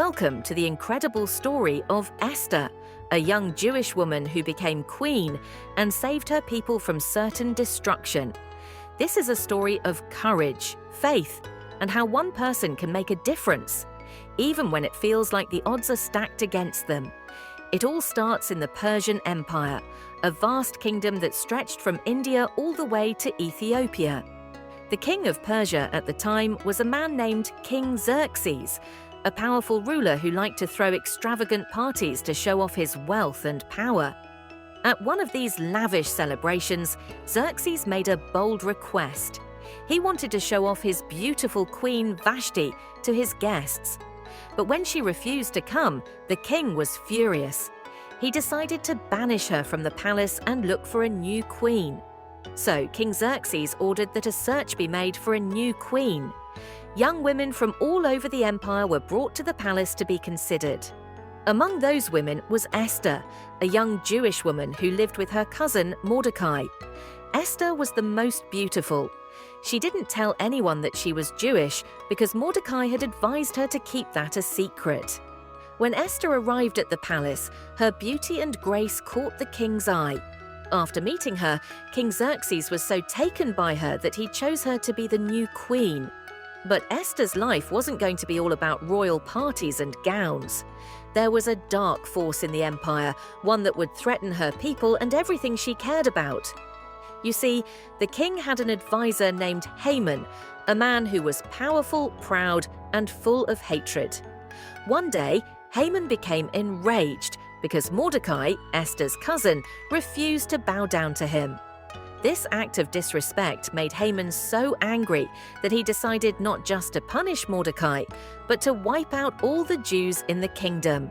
Welcome to the incredible story of Esther, a young Jewish woman who became queen and saved her people from certain destruction. This is a story of courage, faith, and how one person can make a difference, even when it feels like the odds are stacked against them. It all starts in the Persian Empire, a vast kingdom that stretched from India all the way to Ethiopia. The king of Persia at the time was a man named King Xerxes, a powerful ruler who liked to throw extravagant parties to show off his wealth and power. At one of these lavish celebrations, Xerxes made a bold request. He wanted to show off his beautiful queen Vashti to his guests. But when she refused to come, the king was furious. He decided to banish her from the palace and look for a new queen. So King Xerxes ordered that a search be made for a new queen. Young women from all over the empire were brought to the palace to be considered. Among those women was Esther, a young Jewish woman who lived with her cousin Mordecai. Esther was the most beautiful. She didn't tell anyone that she was Jewish because Mordecai had advised her to keep that a secret. When Esther arrived at the palace, her beauty and grace caught the king's eye. After meeting her, King Xerxes was so taken by her that he chose her to be the new queen. But Esther's life wasn't going to be all about royal parties and gowns. There was a dark force in the empire, one that would threaten her people and everything she cared about. You see, the king had an advisor named Haman, a man who was powerful, proud, and full of hatred. One day, Haman became enraged because Mordecai, Esther's cousin, refused to bow down to him. This act of disrespect made Haman so angry that he decided not just to punish Mordecai, but to wipe out all the Jews in the kingdom.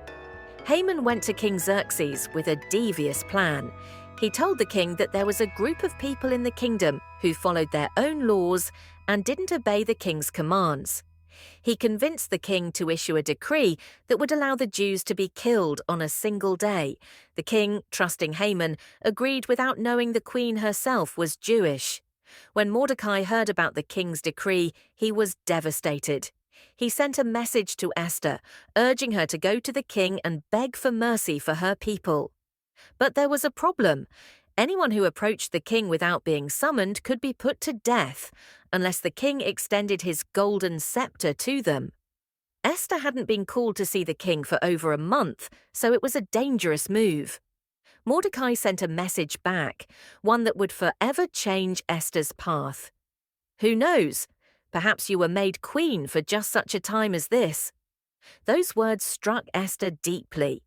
Haman went to King Xerxes with a devious plan. He told the king that there was a group of people in the kingdom who followed their own laws and didn't obey the king's commands. He convinced the king to issue a decree that would allow the Jews to be killed on a single day. The king, trusting Haman, agreed without knowing the queen herself was Jewish. When Mordecai heard about the king's decree, he was devastated. He sent a message to Esther, urging her to go to the king and beg for mercy for her people. But there was a problem. Anyone who approached the king without being summoned could be put to death, unless the king extended his golden scepter to them. Esther hadn't been called to see the king for over a month, so it was a dangerous move. Mordecai sent a message back, one that would forever change Esther's path. Who knows? Perhaps you were made queen for just such a time as this. Those words struck Esther deeply.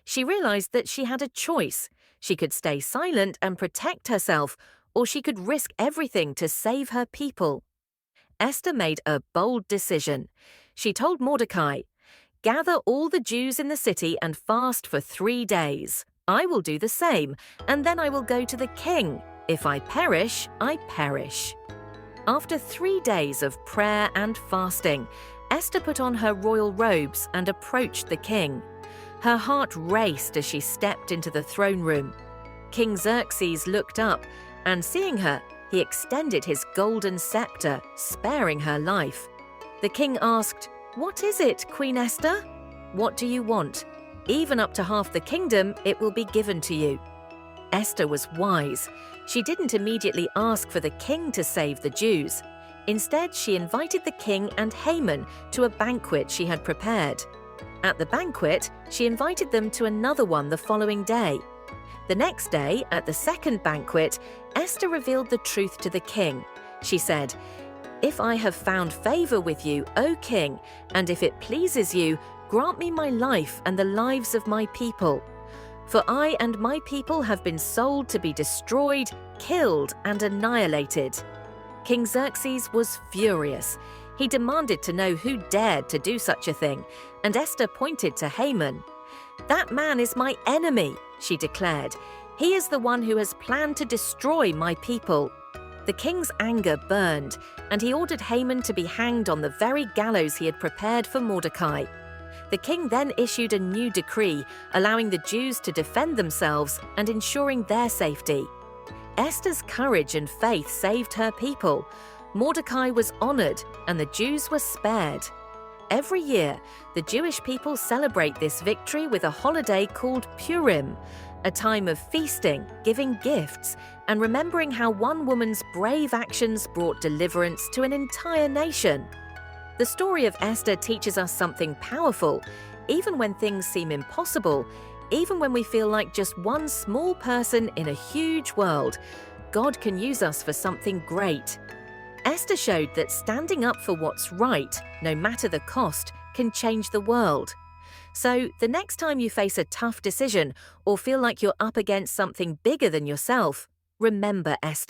She realized that she had a choice. She could stay silent and protect herself, or she could risk everything to save her people. Esther made a bold decision. She told Mordecai, "Gather all the Jews in the city and fast for 3 days. I will do the same, and then I will go to the king. If I perish, I perish." After 3 days of prayer and fasting, Esther put on her royal robes and approached the king. Her heart raced as she stepped into the throne room. King Xerxes looked up, and seeing her, he extended his golden scepter, sparing her life. The king asked, "What is it, Queen Esther? What do you want? Even up to half the kingdom, it will be given to you." Esther was wise. She didn't immediately ask for the king to save the Jews. Instead, she invited the king and Haman to a banquet she had prepared. At the banquet, she invited them to another one the following day. The next day, at the second banquet, Esther revealed the truth to the king. She said, "If I have found favor with you, O king, and if it pleases you, grant me my life and the lives of my people. For I and my people have been sold to be destroyed, killed, and annihilated." King Xerxes was furious. He demanded to know who dared to do such a thing, and Esther pointed to Haman. "That man is my enemy," she declared. "He is the one who has planned to destroy my people." The king's anger burned, and he ordered Haman to be hanged on the very gallows he had prepared for Mordecai. The king then issued a new decree, allowing the Jews to defend themselves and ensuring their safety. Esther's courage and faith saved her people. Mordecai was honored, and the Jews were spared. Every year, the Jewish people celebrate this victory with a holiday called Purim, a time of feasting, giving gifts, and remembering how one woman's brave actions brought deliverance to an entire nation. The story of Esther teaches us something powerful. Even when things seem impossible, even when we feel like just one small person in a huge world, God can use us for something great. Esther showed that standing up for what's right, no matter the cost, can change the world. So, the next time you face a tough decision or feel like you're up against something bigger than yourself, remember Esther.